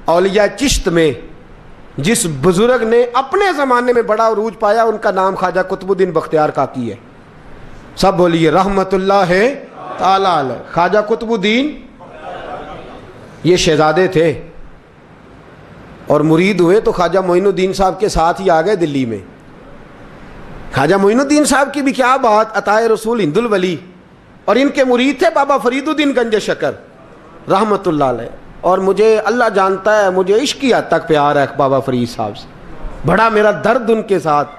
اولیاء چشت میں جس بزرگ نے اپنے زمانے میں بڑا عروج پایا ان کا نام خواجہ قطب الدین بختیار کاکی ہے. سب بولیے رحمت اللہ تعالی علیہ. خواجہ قطب الدین یہ شہزادے تھے اور مرید ہوئے تو خواجہ معین الدین صاحب کے ساتھ ہی آ گئے دلی میں. خواجہ معین الدین صاحب کی بھی کیا بات، عطائے رسول ہند الولی، اور ان کے مرید تھے بابا فرید الدین گنج شکر رحمت اللہ علیہ. اور مجھے اللہ جانتا ہے مجھے عشق کی حد تک پیار ہے بابا فرید صاحب سے، بڑا میرا درد ان کے ساتھ.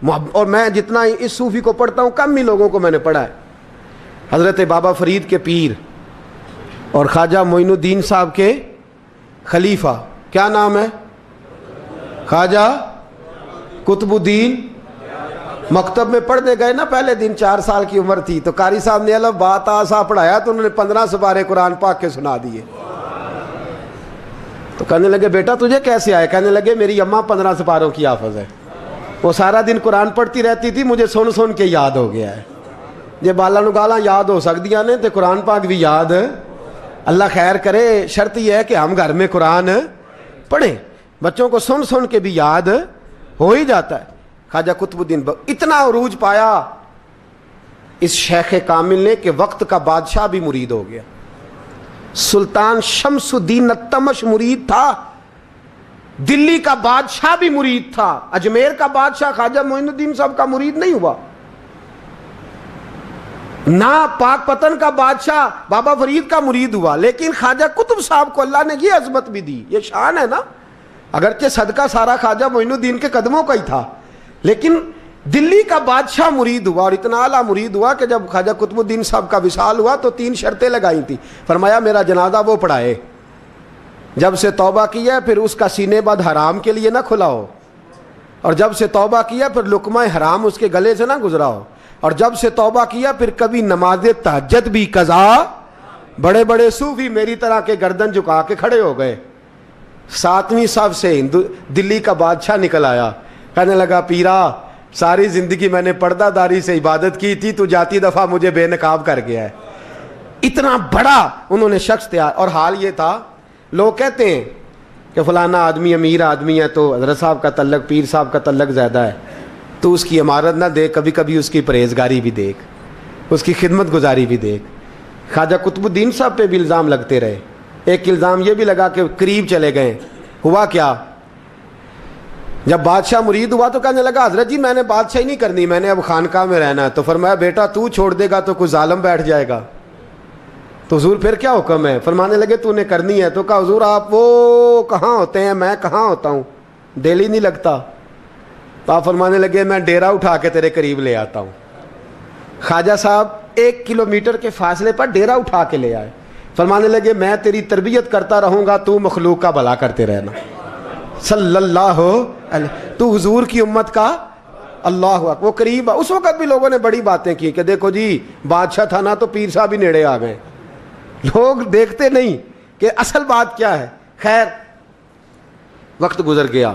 اور میں جتنا اس صوفی کو پڑھتا ہوں کم ہی لوگوں کو میں نے پڑھا ہے. حضرت بابا فرید کے پیر اور خواجہ معین الدین صاحب کے خلیفہ کیا نام ہے؟ خواجہ قطب الدین. مکتب میں پڑھنے گئے نا پہلے دن، 4 سال کی عمر تھی تو قاری صاحب نے الف با تا سا پڑھایا تو انہوں نے 15 سپارے قرآن پاک کے سنا دیے. تو کہنے لگے بیٹا تجھے کیسے آئے؟ کہنے لگے میری اماں 15 سپاروں کی حافظ ہے، وہ سارا دن قرآن پڑھتی رہتی تھی، مجھے سن سن کے یاد ہو گیا ہے. جے بالا نو گالاں یاد ہو سکدیاں نے تے قرآن پاک بھی یاد. اللہ خیر کرے، شرط یہ ہے کہ ہم گھر میں قرآن پڑھیں، بچوں کو سن سن کے بھی یاد ہو ہی جاتا ہے. خواجہ قطب الدین اتنا عروج پایا اس شیخ کامل نے کہ وقت کا بادشاہ بھی مرید ہو گیا. سلطان شمس الدین التمش مرید تھا، دلی کا بادشاہ بھی مرید تھا. اجمیر کا بادشاہ خواجہ معین الدین صاحب کا مرید نہیں ہوا، نہ پاک پتن کا بادشاہ بابا فرید کا مرید ہوا. لیکن خواجہ قطب صاحب کو اللہ نے یہ عظمت بھی دی، یہ شان ہے نا. اگرچہ صدقہ سارا خواجہ معین الدین کے قدموں کا ہی تھا، لیکن دلی کا بادشاہ مرید ہوا. اور اتنا اعلیٰ مرید ہوا کہ جب خواجہ قطب الدین صاحب کا وصال ہوا تو 3 شرطیں لگائی تھی. فرمایا میرا جنازہ وہ پڑھائے، جب سے توبہ کیا پھر اس کا سینے بد حرام کے لیے نہ کھلا ہو، اور جب سے توبہ کیا پھر لقمہ حرام اس کے گلے سے نہ گزرا ہو، اور جب سے توبہ کیا پھر کبھی نماز تہجد بھی قضا. بڑے بڑے صوفی میری طرح کے گردن جھکا کے کھڑے ہو گئے. 7ویں صف سے دلی کا بادشاہ نکل آیا، کہنے لگا پیرا ساری زندگی میں نے پردہ داری سے عبادت کی تھی، تو جاتی دفعہ مجھے بے نقاب کر گیا ہے. اتنا بڑا انہوں نے شخص تیار. اور حال یہ تھا، لوگ کہتے ہیں کہ فلانا آدمی امیر آدمی ہے تو حضرت صاحب کا تعلق پیر صاحب کا تعلق زیادہ ہے، تو اس کی عمارت نہ دیکھ، کبھی کبھی اس کی پرہیزگاری بھی دیکھ، اس کی خدمت گزاری بھی دیکھ. خواجہ قطب الدین صاحب پہ بھی الزام لگتے رہے. ایک الزام یہ بھی لگا کہ قریب چلے گئے. ہوا کیا، جب بادشاہ مرید ہوا تو کہنے لگا حضرت جی میں نے بادشاہی نہیں کرنی، میں نے اب خانقاہ میں رہنا ہے. تو فرمایا بیٹا تو چھوڑ دے گا تو کوئی ظالم بیٹھ جائے گا. تو حضور پھر کیا حکم ہے؟ فرمانے لگے تو نے کرنی ہے. تو کہا حضور آپ وہ کہاں ہوتے ہیں، میں کہاں ہوتا ہوں، دل ہی نہیں لگتا. تو آپ فرمانے لگے میں ڈیرا اٹھا کے تیرے قریب لے آتا ہوں. خواجہ صاحب 1 کلومیٹر کے فاصلے پر ڈیرا اٹھا کے لے آئے. فرمانے لگے میں تیری تربیت کرتا رہوں گا، تو مخلوق کا بھلا کرتے رہنا. صلی اللہ علیہ، تو حضور کی امت کا اللہ اکبر. وہ قریب. اس وقت بھی لوگوں نے بڑی باتیں کی کہ دیکھو جی بادشاہ تھا نا تو پیر صاحب بھی نیڑے آ گئے. لوگ دیکھتے نہیں کہ اصل بات کیا ہے. خیر وقت گزر گیا،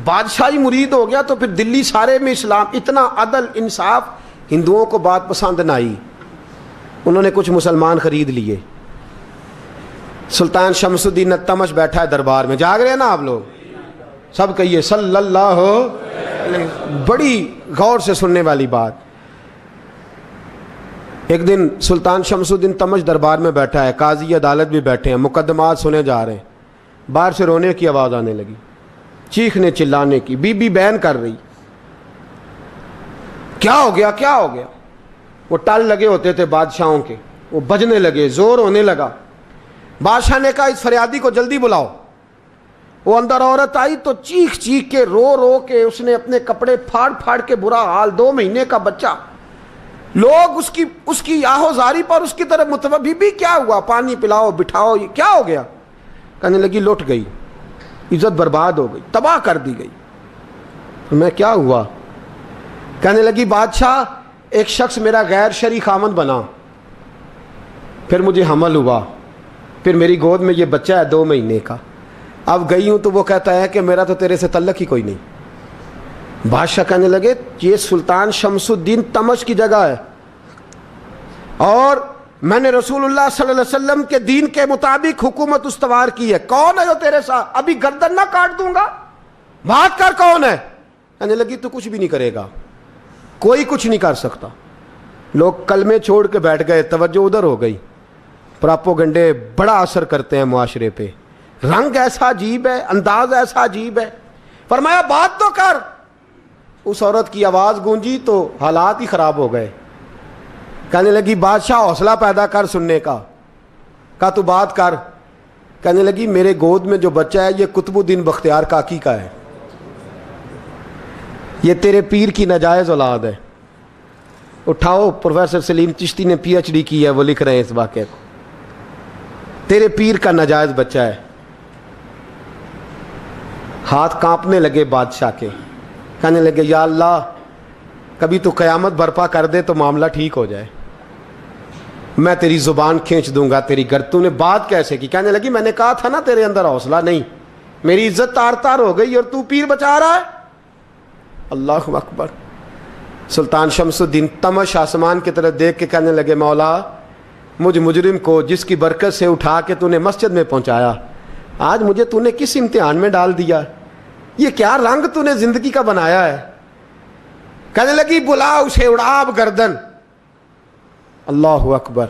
بادشاہی مرید ہو گیا تو پھر دلی سارے میں اسلام، اتنا عدل انصاف. ہندوؤں کو بات پسند نہ آئی، انہوں نے کچھ مسلمان خرید لیے. سلطان شمس الدین التمش بیٹھا ہے دربار میں. جاگ رہے ہیں نا آپ لوگ؟ سب کہیے صلی اللہ علیہ. بڑی غور سے سننے والی بات. ایک دن سلطان شمس الدین تمش دربار میں بیٹھا ہے، قاضی عدالت بھی بیٹھے ہیں، مقدمات سنے جا رہے ہیں. باہر سے رونے کی آواز آنے لگی، چیخنے چلانے کی. بی بی بیان کر رہی کیا ہو گیا کیا ہو گیا. وہ ٹال لگے ہوتے تھے بادشاہوں کے، وہ بجنے لگے، زور ہونے لگا. بادشاہ نے کہا اس فریادی کو جلدی بلاؤ. وہ اندر عورت آئی تو چیخ چیخ کے رو رو کے اس نے اپنے کپڑے پھاڑ پھاڑ کے، برا حال، 2 مہینے کا بچہ. لوگ اس کی آہو زاری پر اس کی طرف متوجہ. بھی کیا ہوا؟ پانی پلاؤ بٹھاؤ، یہ کیا ہو گیا؟ کہنے لگی لٹ گئی، عزت برباد ہو گئی، تباہ کر دی گئی. میں کیا ہوا؟ کہنے لگی بادشاہ ایک شخص میرا غیر شرعی خامند بنا، پھر مجھے حمل ہوا، پھر میری گود میں یہ بچہ ہے 2 مہینے کا. اب گئی ہوں تو وہ کہتا ہے کہ میرا تو تیرے سے تعلق ہی کوئی نہیں. بادشاہ کہنے لگے یہ سلطان شمس الدین تمش کی جگہ ہے اور میں نے رسول اللہ صلی اللہ علیہ وسلم کے دین کے مطابق حکومت استوار کی ہے. کون ہے جو تیرے ساتھ؟ ابھی گردن نہ کاٹ دوں گا, بات کر کون ہے. کہنے لگی تو کچھ بھی نہیں کرے گا, کوئی کچھ نہیں کر سکتا. لوگ کلمے چھوڑ کے بیٹھ گئے, توجہ ادھر ہو گئی. پراپوگنڈے بڑا اثر کرتے ہیں معاشرے پہ. رنگ ایسا عجیب ہے, انداز ایسا عجیب ہے. فرمایا بات تو کر. اس عورت کی آواز گونجی تو حالات ہی خراب ہو گئے. کہنے لگی بادشاہ حوصلہ پیدا کر سننے کا. کہا تو بات کر. کہنے لگی میرے گود میں جو بچہ ہے یہ قطب الدین بختیار کاکی کا ہے, یہ تیرے پیر کی ناجائز اولاد ہے. اٹھاؤ, پروفیسر سلیم چشتی نے پی ایچ ڈی کی ہے, وہ لکھ رہے ہیں اس واقعے کو. تیرے پیر کا ناجائز بچہ ہے. ہاتھ کانپنے لگے بادشاہ کے. کہنے لگے یا اللہ کبھی تو قیامت برپا کر دے تو معاملہ ٹھیک ہو جائے, میں تیری زبان کھینچ دوں گا. تیری گر تو نے بات کیسے کی؟ کہنے لگی میں نے کہا تھا نا تیرے اندر حوصلہ نہیں, میری عزت تار تار ہو گئی اور تو پیر بچا رہا ہے. اللہ اکبر. سلطان شمس الدین تمش آسمان کی طرف دیکھ کے کہنے لگے مولا مجھ مجرم کو جس کی برکت سے اٹھا کے تو نے مسجد میں پہنچایا, آج مجھے تو نے کس امتحان میں ڈال دیا؟ یہ کیا رنگ تو نے زندگی کا بنایا ہے. کہنے لگی بلا اسے, اڑاب گردن. اللہ اکبر.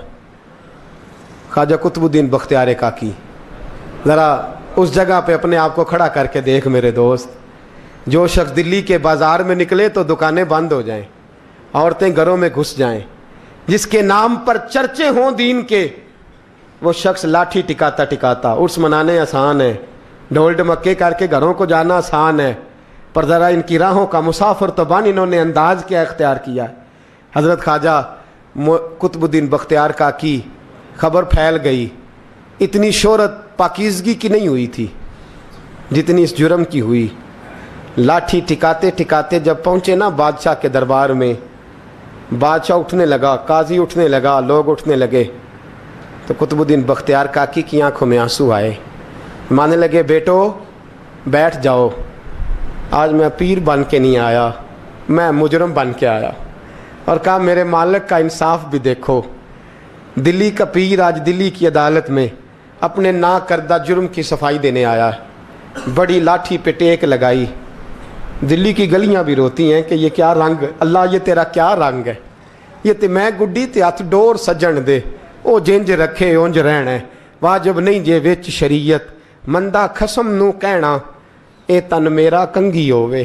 خواجہ قطب الدین بختیار کاکی, ذرا اس جگہ پہ اپنے آپ کو کھڑا کر کے دیکھ میرے دوست. جو شخص دلی کے بازار میں نکلے تو دکانیں بند ہو جائیں, عورتیں گھروں میں گھس جائیں, جس کے نام پر چرچے ہوں دین کے, وہ شخص لاٹھی ٹکاتا ٹکاتا. عرس منانے آسان ہے, ڈھول ڈمکے کر کے گھروں کو جانا آسان ہے, پر ذرا ان کی راہوں کا مسافر تو بن انہوں نے انداز کیا اختیار کیا. حضرت خواجہ قطب الدین بختیار کاکی, خبر پھیل گئی. اتنی شہرت پاکیزگی کی نہیں ہوئی تھی جتنی اس جرم کی ہوئی. لاٹھی ٹکاتے ٹکاتے جب پہنچے نا بادشاہ کے دربار میں, بادشاہ اٹھنے لگا, قاضی اٹھنے لگا, لوگ اٹھنے لگے, تو قطب الدین بختیار کاکی کی آنکھوں میں آنسو آئے. مانے لگے بیٹو بیٹھ جاؤ, آج میں پیر بن کے نہیں آیا, میں مجرم بن کے آیا. اور کہا میرے مالک کا انصاف بھی دیکھو. دلی کا پیر آج دلی کی عدالت میں اپنے نا کردہ جرم کی صفائی دینے آیا. بڑی لاٹھی پہ ٹیک لگائی. دلی کی گلیاں بھی روتی ہیں کہ یہ کیا رنگ, اللہ یہ تیرا کیا رنگ ہے. یہ تے میں گڈی تے ہاتھ ڈور سجن دے, او جنج رکھے اونج رہنا, واجب نہیں جے وچ شریعت, مندہ خسم نو کہنا اے تن میرا کنگھی ہووے.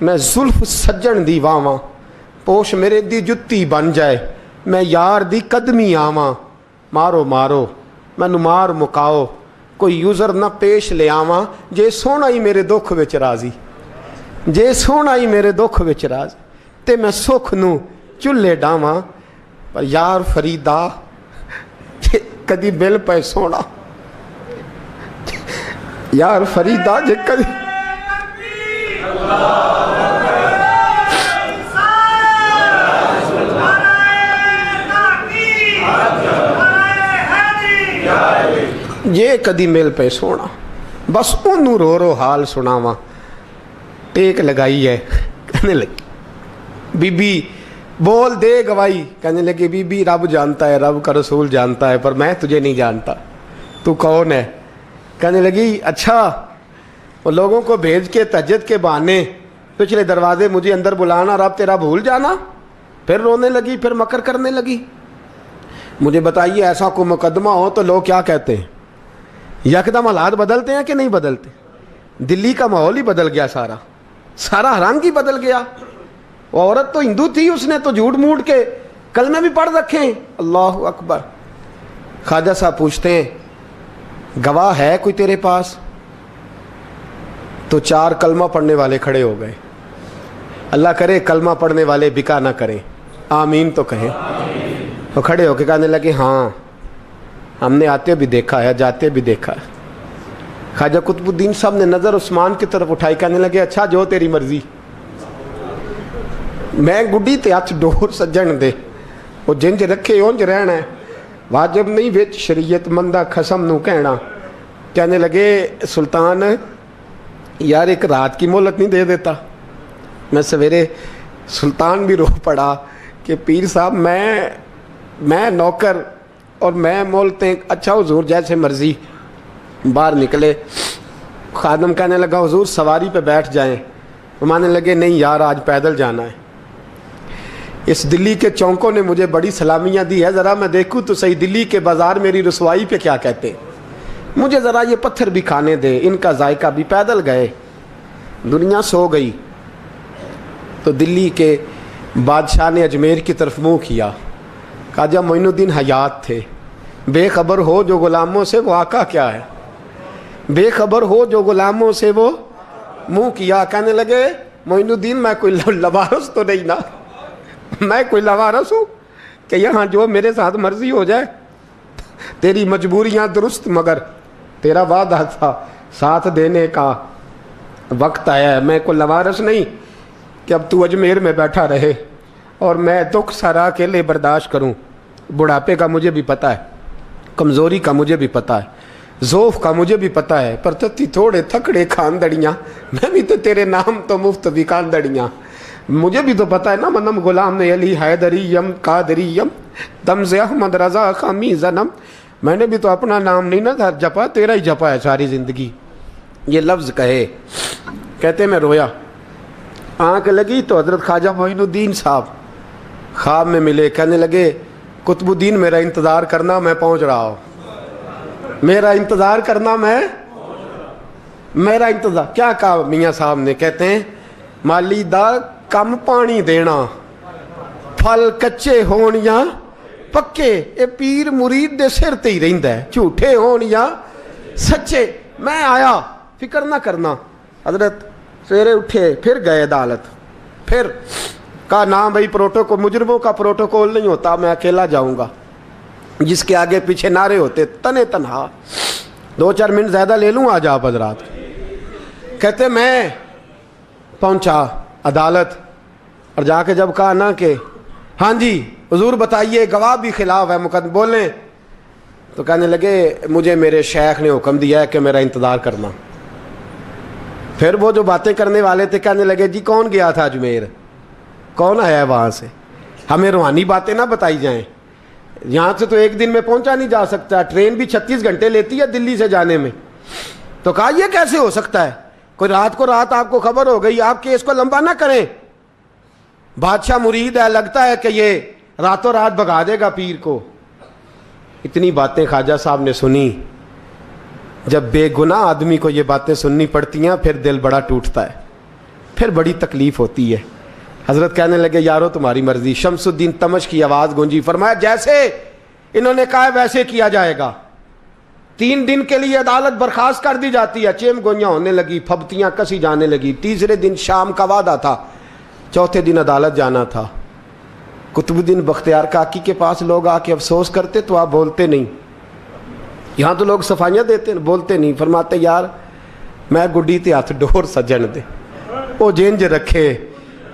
میں زلف سجن دی واواں, پوش میرے دی جتی بن جائے, میں یار دی قدمی آواں. مارو مارو مینو مار مکاؤ, کوئی یوزر نہ پیش لے آواں, جے سونا ہی میرے دکھ وچ راضی, جے سونا ہی میرے دکھ وچ راضی, تے میں سکھ نو چلے ڈاواں. پر یار فریدا کدی مل پے سونا, یار فریدا جے کدی یہ کدی مل پہ سونا, بس انہوں رو رو حال سناواں. ٹیک لگائی ہے. کہنے لگی بی بی بول دے گواہی. کہنے لگی بی بی رب جانتا ہے, رب کا رسول جانتا ہے, پر میں تجھے نہیں جانتا, تو کون ہے. کہنے لگی اچھا وہ لوگوں کو بھیج کے تہجد کے بہانے پچھلے دروازے مجھے اندر بلانا, رب تیرا بھول جانا. پھر رونے لگی, پھر مکر کرنے لگی. مجھے بتائیے ایسا کوئی مقدمہ ہو تو لوگ کیا کہتے ہیں؟ یکدم حالات بدلتے ہیں کہ نہیں بدلتے؟ دلی کا ماحول ہی بدل گیا, سارا رنگ ہی بدل گیا. وہ عورت تو ہندو تھی, اس نے تو جھوٹ موٹ کے کلمے بھی پڑھ رکھے ہیں. اللہ اکبر. خواجہ صاحب پوچھتے ہیں گواہ ہے کوئی تیرے پاس؟ تو 4 کلمہ پڑھنے والے کھڑے ہو گئے. اللہ کرے کلمہ پڑھنے والے بکا نہ کریں, آمین تو کہیں. وہ کھڑے ہو کے کہنے لگے ہاں ہم نے آتے بھی دیکھا ہے, جاتے بھی دیکھا ہے. خواجہ قطب الدین صاحب نے نظر عثمان کی طرف اٹھائی, کہنے لگے اچھا جو تیری مرضی, میں گڈی تے ہاتھ ڈور سجن دے, وہ جنج رکھے اونج رہنا ہے, واجب نہیں وچ شریعت, مندہ خسم نو کہنا. کہنے لگے سلطان یار ایک رات کی مہلت نہیں دے دیتا؟ میں سویرے سلطان بھی رو پڑا کہ پیر صاحب میں نوکر اور میں بولتے ہیں اچھا حضور جیسے مرضی. باہر نکلے, خادم کہنے لگا حضور سواری پہ بیٹھ جائیں. مانے لگے نہیں یار آج پیدل جانا ہے. اس دلی کے چونکوں نے مجھے بڑی سلامیاں دی ہے, ذرا میں دیکھوں تو صحیح دلی کے بازار میری رسوائی پہ کیا کہتے ہیں. مجھے ذرا یہ پتھر بھی کھانے دے, ان کا ذائقہ بھی. پیدل گئے, دنیا سو گئی تو دلی کے بادشاہ نے اجمیر کی طرف منہ کیا. خواجہ معین الدین حیات تھے. بے خبر ہو جو غلاموں سے وہ آقا کیا ہے, بے خبر ہو جو غلاموں سے وہ منہ کیا. کہنے لگے معین الدین میں کوئی لوارس تو نہیں نا, میں کوئی لوارس ہوں کہ یہاں جو میرے ساتھ مرضی ہو جائے. تیری مجبوریاں درست مگر تیرا وعدہ تھا ساتھ دینے کا وقت آیا ہے. میں کوئی لوارس نہیں کہ اب تو اجمیر میں بیٹھا رہے اور میں دکھ سارا اکیلے برداشت کروں. بڑھاپے کا مجھے بھی پتہ ہے, کمزوری کا مجھے بھی پتہ ہے, ذوف کا مجھے بھی پتہ ہے, پر تتی تھوڑے تھکڑے خاندڑیاں, میں بھی تو تیرے نام تو مفت بھی خاندڑیاں. مجھے بھی تو پتہ ہے نا منم غلام نے علی حیدریم قادریم تمز احمد رضا خامی زنم. میں نے بھی تو اپنا نام نہیں نا جپا, تیرا ہی جپا ہے ساری زندگی. یہ لفظ کہے, کہتے میں رویا. آنکھ لگی تو حضرت خواجہ معین الدین صاحب خواب میں ملے. کہنے لگے قطب الدین میرا انتظار کرنا, میں پہنچ رہا ہوں. میرا انتظار کرنا, میرا انتظار. کیا کہا میاں صاحب نے؟ کہتے ہیں مالی دا کم پانی دینا, پھل کچے ہون یا پکے, اے پیر مرید دے سر تے ہی رہندا ہے, جھوٹے ہون یا سچے. میں آیا, فکر نہ کرنا. حضرت سویرے اٹھے, پھر گئے عدالت. پھر کہا نہ بھائی پروٹوکول, مجرموں کا پروٹوکول نہیں ہوتا, میں اکیلا جاؤں گا. جس کے آگے پیچھے نعرے ہوتے تنے تنہا. 2-4 منٹ زیادہ لے لوں آج آپ حضرات. کہتے میں پہنچا عدالت اور جا کے جب کہا نا کہ ہاں جی حضور بتائیے, گواہ بھی خلاف ہے, مقدم بولیں, تو کہنے لگے مجھے میرے شیخ نے حکم دیا ہے کہ میرا انتظار کرنا. پھر وہ جو باتیں کرنے والے تھے کہنے لگے جی کون گیا تھا اجمیر, کون آیا ہے وہاں سے, ہمیں روحانی باتیں نہ بتائی جائیں. یہاں سے تو ایک دن میں پہنچا نہیں جا سکتا, ٹرین بھی 36 گھنٹے لیتی ہے دلی سے جانے میں. تو کہا یہ کیسے ہو سکتا ہے, کوئی رات کو رات آپ کو خبر ہو گئی, آپ کیس کو لمبا نہ کریں. بادشاہ مرید ہے, لگتا ہے کہ یہ راتوں رات بھگا دے گا پیر کو. اتنی باتیں خواجہ صاحب نے سنی. جب بے گناہ آدمی کو یہ باتیں سننی پڑتی ہیں پھر دل بڑا ٹوٹتا ہے, پھر بڑی تکلیف ہوتی ہے. حضرت کہنے لگے یارو تمہاری مرضی. شمس الدین تمش کی آواز گونجی. فرمایا جیسے انہوں نے کہا ویسے کیا جائے گا. 3 دن کے لیے عدالت برخاست کر دی جاتی ہے. چیم گوئیاں ہونے لگی, پھبتیاں کسی جانے لگی. تیسرے دن شام کا وعدہ تھا, چوتھے دن عدالت جانا تھا. قطب الدین بختیار کاکی کے پاس لوگ آ کے افسوس کرتے تو آپ بولتے نہیں. یہاں تو لوگ صفائیاں دیتے ہیں, بولتے نہیں. فرماتے یار میں گڈی تے ہاتھ ڈور سجن دے, وہ جینج رکھے,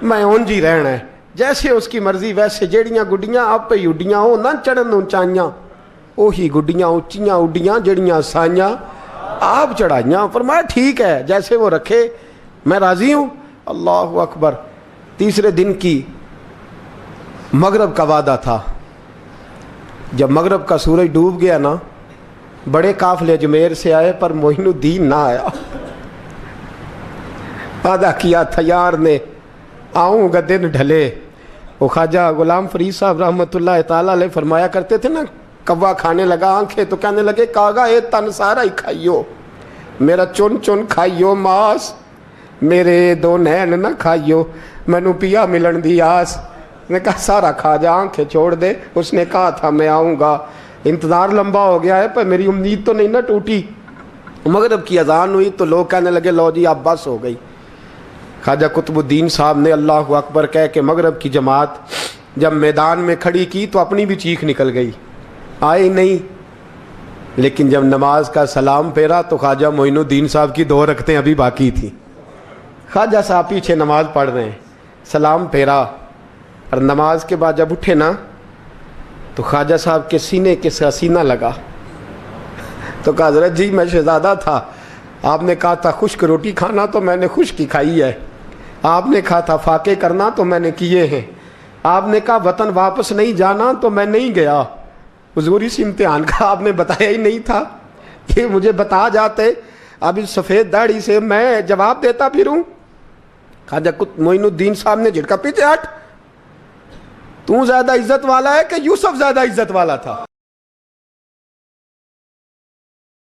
میں اونج ہی رہنا ہے, جیسے اس کی مرضی ویسے. جیڑیاں گڈیاں آپ پہ اڈیاں ہو نہ چڑھن اونچائیاں, وہی گڈیاں اونچیاں اڈیاں جیڑیاں سائیاں آپ چڑھائیاں. فرمایا ٹھیک ہے جیسے وہ رکھے, میں راضی ہوں. اللہ اکبر. تیسرے دن کی مغرب کا وعدہ تھا. جب مغرب کا سورج ڈوب گیا نا, بڑے قافلے اجمیر سے آئے پر معین الدین نہ آیا. وعدہ کیا تھا یار نے, آؤں گا دن ڈھلے. وہ خواجہ غلام فرید صاحب رحمۃ اللہ تعالیٰ علیہ فرمایا کرتے تھے نا, کوا کھانے لگا آنکھیں تو کہنے لگے کاغا اے تن سارا ہی کھائیو, میرا چن چن کھائیو ماس, میرے 2 نین نہ کھائیو, مینو پیا ملن دی آس. نے کہا سارا کھا جا, آنکھیں چھوڑ دے. اس نے کہا تھا میں آؤں گا, انتظار لمبا ہو گیا ہے پر میری امید تو نہیں نہ ٹوٹی. مغرب کی اذان ہوئی تو لوگ کہنے لگے لو جی اب بس ہو گئی. خواجہ قطب الدین صاحب نے اللہ اکبر کہہ کے مغرب کی جماعت جب میدان میں کھڑی کی تو اپنی بھی چیخ نکل گئی, آئے نہیں. لیکن جب نماز کا سلام پھیرا تو خواجہ معین الدین صاحب کی 2 رکعتیں ابھی باقی تھیں. خواجہ صاحب پیچھے نماز پڑھ رہے ہیں, سلام پھیرا اور نماز کے بعد جب اٹھے نا تو خواجہ صاحب کے سینے کے سینہ لگا. تو کہا حضرت جی میں شہزادہ تھا, آپ نے کہا تھا خشک روٹی کھانا تو میں نے خشک کی کھائی ہے, آپ نے کہا تھا فاقے کرنا تو میں نے کیے ہیں, آپ نے کہا وطن واپس نہیں جانا تو میں نہیں گیا. حضور اس امتحان کا آپ نے بتایا ہی نہیں تھا. کہ مجھے بتا جاتے اب اس سفید داڑھی سے میں جواب دیتا پھروں. خواجہ معین الدین صاحب نے جھٹکا, پیچھے ہٹ, تو زیادہ عزت والا ہے کہ یوسف زیادہ عزت والا تھا؟